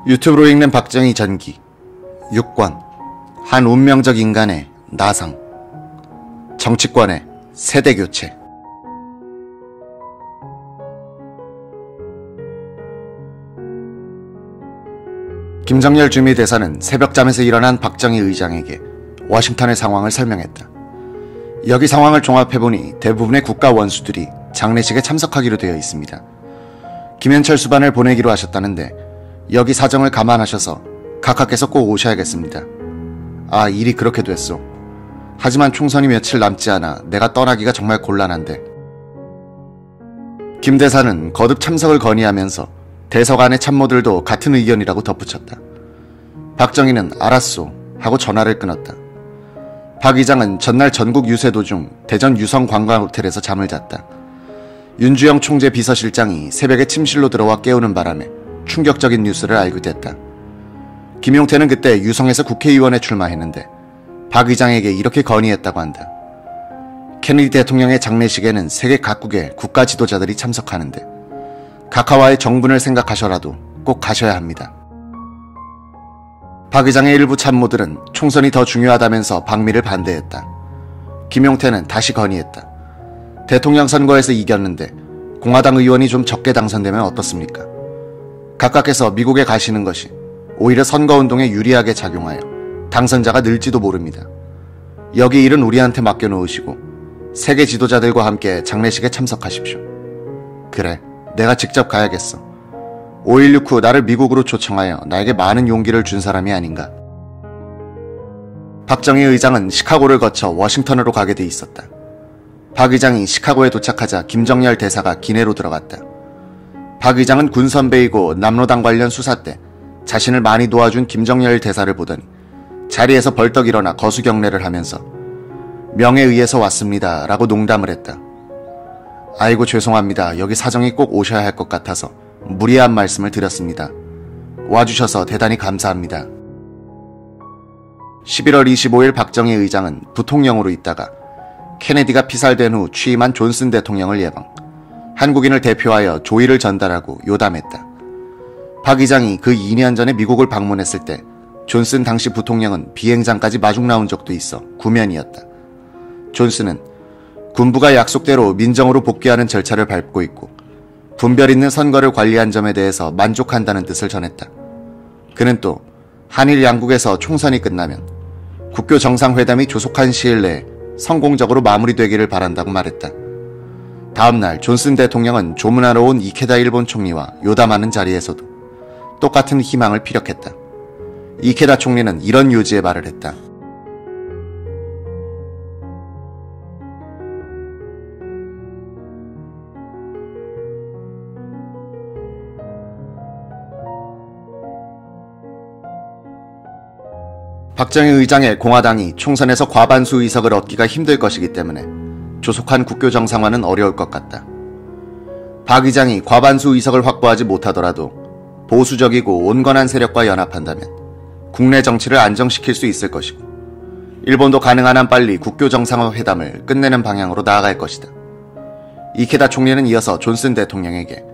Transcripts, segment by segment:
유튜브로 읽는 박정희 전기 6권 한 운명적 인간의 나상 정치권의 세대교체. 김정열 주미대사는 새벽잠에서 일어난 박정희 의장에게 워싱턴의 상황을 설명했다. 여기 상황을 종합해보니 대부분의 국가 원수들이 장례식에 참석하기로 되어 있습니다. 김현철 수반을 보내기로 하셨다는데 여기 사정을 감안하셔서 각하께서 꼭 오셔야겠습니다. 아, 일이 그렇게 됐소. 하지만 총선이 며칠 남지 않아 내가 떠나기가 정말 곤란한데. 김 대사는 거듭 참석을 건의하면서 대서관의 참모들도 같은 의견이라고 덧붙였다. 박정희는 알았소 하고 전화를 끊었다. 박 의장은 전날 전국 유세 도중 대전 유성 관광호텔에서 잠을 잤다. 윤주영 총재 비서실장이 새벽에 침실로 들어와 깨우는 바람에 충격적인 뉴스를 알게 됐다. 김용태는 그때 유성에서 국회의원에 출마했는데 박 의장에게 이렇게 건의했다고 한다. 케네디 대통령의 장례식에는 세계 각국의 국가 지도자들이 참석하는데 각하와의 정분을 생각하셔라도 꼭 가셔야 합니다. 박 의장의 일부 참모들은 총선이 더 중요하다면서 방미를 반대했다. 김용태는 다시 건의했다. 대통령 선거에서 이겼는데 공화당 의원이 좀 적게 당선되면 어떻습니까? 각하께서 미국에 가시는 것이 오히려 선거운동에 유리하게 작용하여 당선자가 늘지도 모릅니다. 여기 일은 우리한테 맡겨놓으시고 세계 지도자들과 함께 장례식에 참석하십시오. 그래, 내가 직접 가야겠어. 5.16 후 나를 미국으로 초청하여 나에게 많은 용기를 준 사람이 아닌가. 박정희 의장은 시카고를 거쳐 워싱턴으로 가게 돼 있었다. 박 의장이 시카고에 도착하자 김정열 대사가 기내로 들어갔다. 박 의장은 군 선배이고 남로당 관련 수사 때 자신을 많이 도와준 김정열 대사를 보더니 자리에서 벌떡 일어나 거수경례를 하면서 명에 의해서 왔습니다 라고 농담을 했다. 아이고 죄송합니다. 여기 사정이 꼭 오셔야 할 것 같아서 무리한 말씀을 드렸습니다. 와주셔서 대단히 감사합니다. 11월 25일 박정희 의장은 부통령으로 있다가 케네디가 피살된 후 취임한 존슨 대통령을 예방, 한국인을 대표하여 조의를 전달하고 요담했다. 박 의장이 그 2년 전에 미국을 방문했을 때 존슨 당시 부통령은 비행장까지 마중 나온 적도 있어 구면이었다. 존슨은 군부가 약속대로 민정으로 복귀하는 절차를 밟고 있고 분별 있는 선거를 관리한 점에 대해서 만족한다는 뜻을 전했다. 그는 또 한일 양국에서 총선이 끝나면 국교 정상회담이 조속한 시일 내에 성공적으로 마무리되기를 바란다고 말했다. 다음날 존슨 대통령은 조문하러 온 이케다 일본 총리와 요담하는 자리에서도 똑같은 희망을 피력했다. 이케다 총리는 이런 요지의 말을 했다. 박정희 의장의 공화당이 총선에서 과반수 의석을 얻기가 힘들 것이기 때문에 조속한 국교 정상화는 어려울 것 같다. 박 의장이 과반수 의석을 확보하지 못하더라도 보수적이고 온건한 세력과 연합한다면 국내 정치를 안정시킬 수 있을 것이고 일본도 가능한 한 빨리 국교 정상화 회담을 끝내는 방향으로 나아갈 것이다. 이케다 총리는 이어서 존슨 대통령에게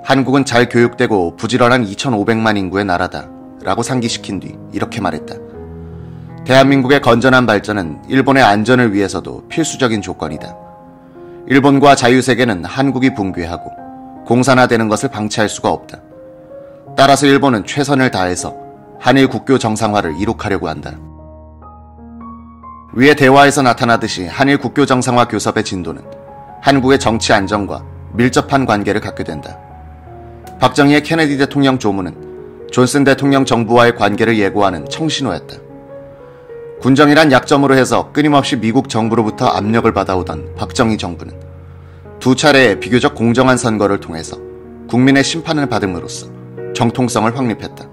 한국은 잘 교육되고 부지런한 2,500만 인구의 나라다 라고 상기시킨 뒤 이렇게 말했다. 대한민국의 건전한 발전은 일본의 안전을 위해서도 필수적인 조건이다. 일본과 자유세계는 한국이 붕괴하고 공산화되는 것을 방치할 수가 없다. 따라서 일본은 최선을 다해서 한일 국교 정상화를 이룩하려고 한다. 위의 대화에서 나타나듯이 한일 국교 정상화 교섭의 진도는 한국의 정치 안정과 밀접한 관계를 갖게 된다. 박정희의 케네디 대통령 조문은 존슨 대통령 정부와의 관계를 예고하는 청신호였다. 군정이란 약점으로 해서 끊임없이 미국 정부로부터 압력을 받아오던 박정희 정부는 두 차례의 비교적 공정한 선거를 통해서 국민의 심판을 받음으로써 정통성을 확립했다.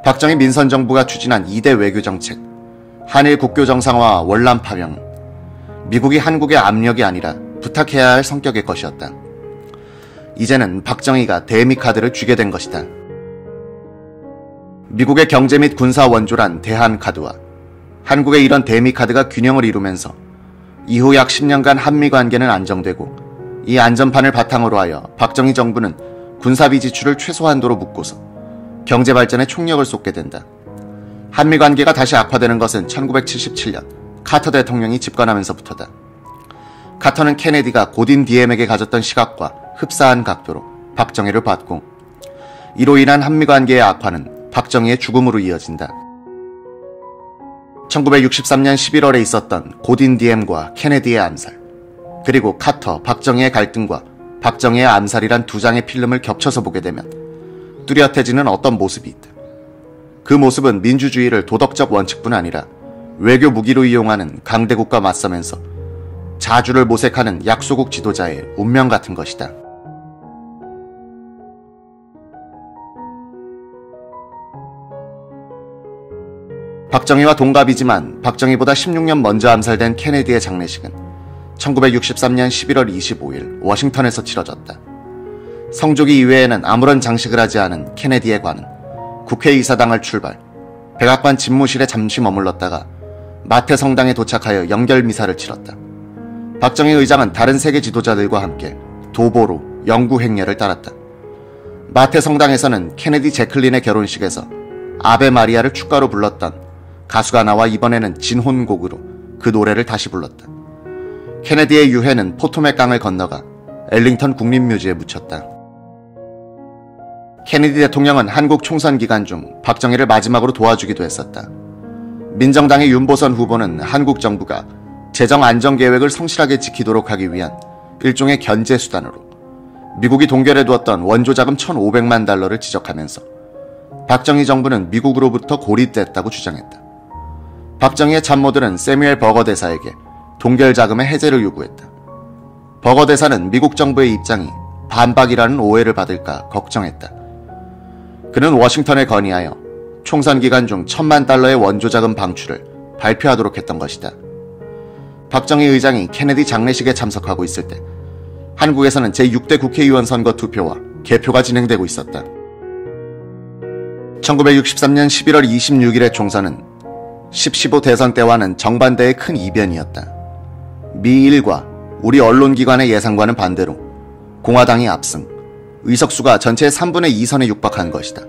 박정희 민선정부가 추진한 2대 외교정책, 한일 국교 정상화와 월남 파병, 미국이 한국의 압력이 아니라 부탁해야 할 성격의 것이었다. 이제는 박정희가 대미 카드를 쥐게 된 것이다. 미국의 경제 및 군사 원조란 대한카드와 한국의 이런 대미 카드가 균형을 이루면서 이후 약 10년간 한미 관계는 안정되고 이 안전판을 바탕으로 하여 박정희 정부는 군사비 지출을 최소한도로 묶고서 경제 발전에 총력을 쏟게 된다. 한미 관계가 다시 악화되는 것은 1977년 카터 대통령이 집권하면서부터다. 카터는 케네디가 고딘 디엠에게 가졌던 시각과 흡사한 각도로 박정희를 봤고, 이로 인한 한미 관계의 악화는 박정희의 죽음으로 이어진다. 1963년 11월에 있었던 고딘 디엠과 케네디의 암살, 그리고 카터, 박정희의 갈등과 박정희의 암살이란 두 장의 필름을 겹쳐서 보게 되면 뚜렷해지는 어떤 모습이 있다. 그 모습은 민주주의를 도덕적 원칙뿐 아니라 외교 무기로 이용하는 강대국과 맞서면서 자주를 모색하는 약소국 지도자의 운명 같은 것이다. 박정희와 동갑이지만 박정희보다 16년 먼저 암살된 케네디의 장례식은 1963년 11월 25일 워싱턴에서 치러졌다. 성조기 이외에는 아무런 장식을 하지 않은 케네디의 관은 국회의사당을 출발, 백악관 집무실에 잠시 머물렀다가 마테 성당에 도착하여 연결 미사를 치렀다. 박정희 의장은 다른 세계 지도자들과 함께 도보로 영구 행렬을 따랐다. 마테 성당에서는 케네디 제클린의 결혼식에서 아베 마리아를 축가로 불렀던 가수가 나와 이번에는 진혼곡으로 그 노래를 다시 불렀다. 케네디의 유해는 포토맥 강을 건너가 엘링턴 국립묘지에 묻혔다. 케네디 대통령은 한국 총선 기간 중 박정희를 마지막으로 도와주기도 했었다. 민정당의 윤보선 후보는 한국 정부가 재정 안정 계획을 성실하게 지키도록 하기 위한 일종의 견제 수단으로 미국이 동결해 두었던 원조 자금 1,500만 달러를 지적하면서 박정희 정부는 미국으로부터 고립됐다고 주장했다. 박정희의 참모들은 세뮤엘 버거 대사에게 동결 자금의 해제를 요구했다. 버거 대사는 미국 정부의 입장이 반박이라는 오해를 받을까 걱정했다. 그는 워싱턴에 건의하여 총선 기간 중 1,000만 달러의 원조 자금 방출을 발표하도록 했던 것이다. 박정희 의장이 케네디 장례식에 참석하고 있을 때 한국에서는 제6대 국회의원 선거 투표와 개표가 진행되고 있었다. 1963년 11월 26일의 총선은 10.15 대선 때와는 정반대의 큰 이변이었다. 미 일과 우리 언론기관의 예상과는 반대로 공화당이 압승, 의석수가 전체의 3분의 2선에 육박한 것이다.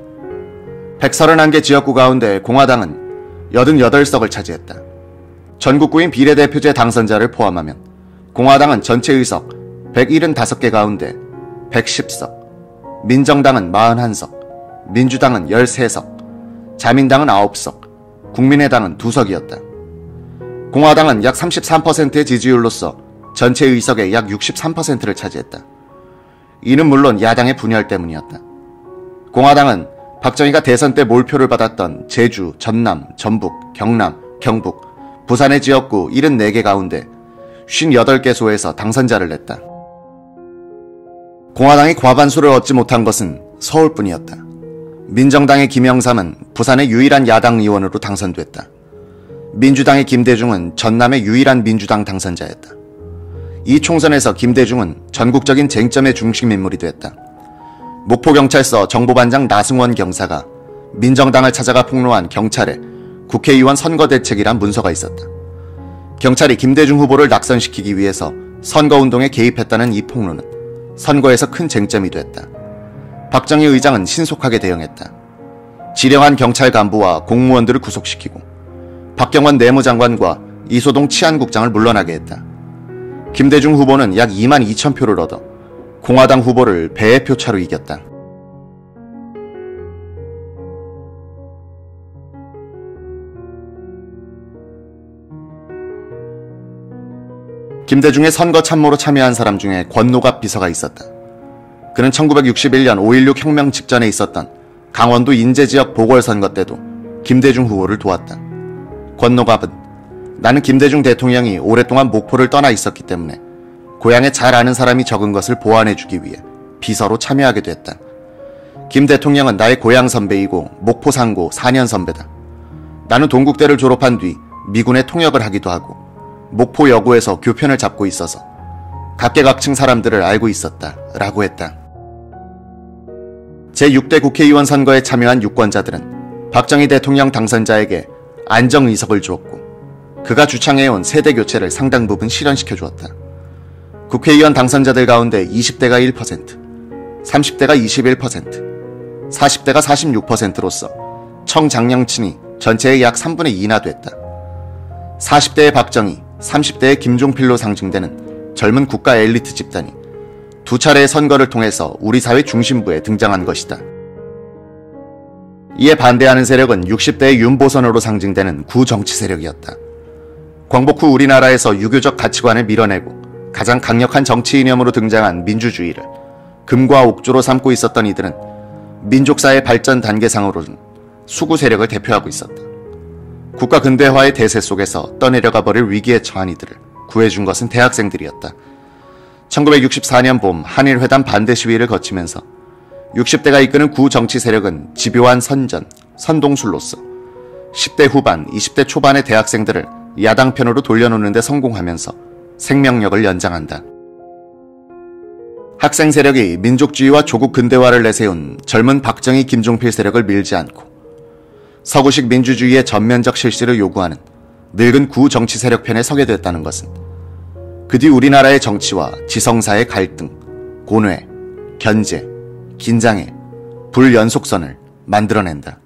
131개 지역구 가운데 공화당은 88석을 차지했다. 전국구인 비례대표제 당선자를 포함하면 공화당은 전체 의석 175개 가운데 110석, 민정당은 41석, 민주당은 13석, 자민당은 9석, 국민의당은 2석이었다. 공화당은 약 33%의 지지율로서 전체 의석의 약 63%를 차지했다. 이는 물론 야당의 분열 때문이었다. 공화당은 박정희가 대선 때 몰표를 받았던 제주, 전남, 전북, 경남, 경북, 부산의 지역구 74개 가운데 58개소에서 당선자를 냈다. 공화당이 과반수를 얻지 못한 것은 서울뿐이었다. 민정당의 김영삼은 부산의 유일한 야당 의원으로 당선됐다. 민주당의 김대중은 전남의 유일한 민주당 당선자였다. 이 총선에서 김대중은 전국적인 쟁점의 중심 인물이 됐다. 목포경찰서 정보반장 나승원 경사가 민정당을 찾아가 폭로한 경찰의 국회의원 선거대책이란 문서가 있었다. 경찰이 김대중 후보를 낙선시키기 위해서 선거운동에 개입했다는 이 폭로는 선거에서 큰 쟁점이 됐다. 박정희 의장은 신속하게 대응했다. 지령한 경찰 간부와 공무원들을 구속시키고 박경원 내무장관과 이소동 치안국장을 물러나게 했다. 김대중 후보는 약 2만 2천 표를 얻어 공화당 후보를 배의 표차로 이겼다. 김대중의 선거 참모로 참여한 사람 중에 권노갑 비서가 있었다. 그는 1961년 5.16 혁명 직전에 있었던 강원도 인제지역 보궐선거 때도 김대중 후보를 도왔다. 권노갑은 나는 김대중 대통령이 오랫동안 목포를 떠나 있었기 때문에 고향에 잘 아는 사람이 적은 것을 보완해주기 위해 비서로 참여하게 됐다. 김 대통령은 나의 고향 선배이고 목포 상고 4년 선배다. 나는 동국대를 졸업한 뒤 미군에 통역을 하기도 하고 목포 여고에서 교편을 잡고 있어서 각계각층 사람들을 알고 있었다 라고 했다. 제6대 국회의원 선거에 참여한 유권자들은 박정희 대통령 당선자에게 안정의석을 주었고 그가 주창해온 세대 교체를 상당 부분 실현시켜 주었다. 국회의원 당선자들 가운데 20대가 1%, 30대가 21%, 40대가 46%로서 청장년층이 전체의 약 3분의 2나 됐다. 40대의 박정희, 30대의 김종필로 상징되는 젊은 국가 엘리트 집단이 두 차례의 선거를 통해서 우리 사회 중심부에 등장한 것이다. 이에 반대하는 세력은 60대의 윤보선으로 상징되는 구정치 세력이었다. 광복 후 우리나라에서 유교적 가치관을 밀어내고 가장 강력한 정치 이념으로 등장한 민주주의를 금과 옥조로 삼고 있었던 이들은 민족사의 발전 단계상으로는 수구 세력을 대표하고 있었다. 국가 근대화의 대세 속에서 떠내려가 버릴 위기에 처한 이들을 구해준 것은 대학생들이었다. 1964년 봄 한일회담 반대 시위를 거치면서 60대가 이끄는 구정치 세력은 집요한 선전, 선동술로서 10대 후반, 20대 초반의 대학생들을 야당 편으로 돌려놓는 데 성공하면서 생명력을 연장한다. 학생 세력이 민족주의와 조국 근대화를 내세운 젊은 박정희, 김종필 세력을 밀지 않고 서구식 민주주의의 전면적 실시를 요구하는 늙은 구정치 세력 편에 서게 됐다는 것은 그 뒤 우리나라의 정치와 지성사의 갈등, 고뇌, 견제, 긴장의 불연속선을 만들어낸다.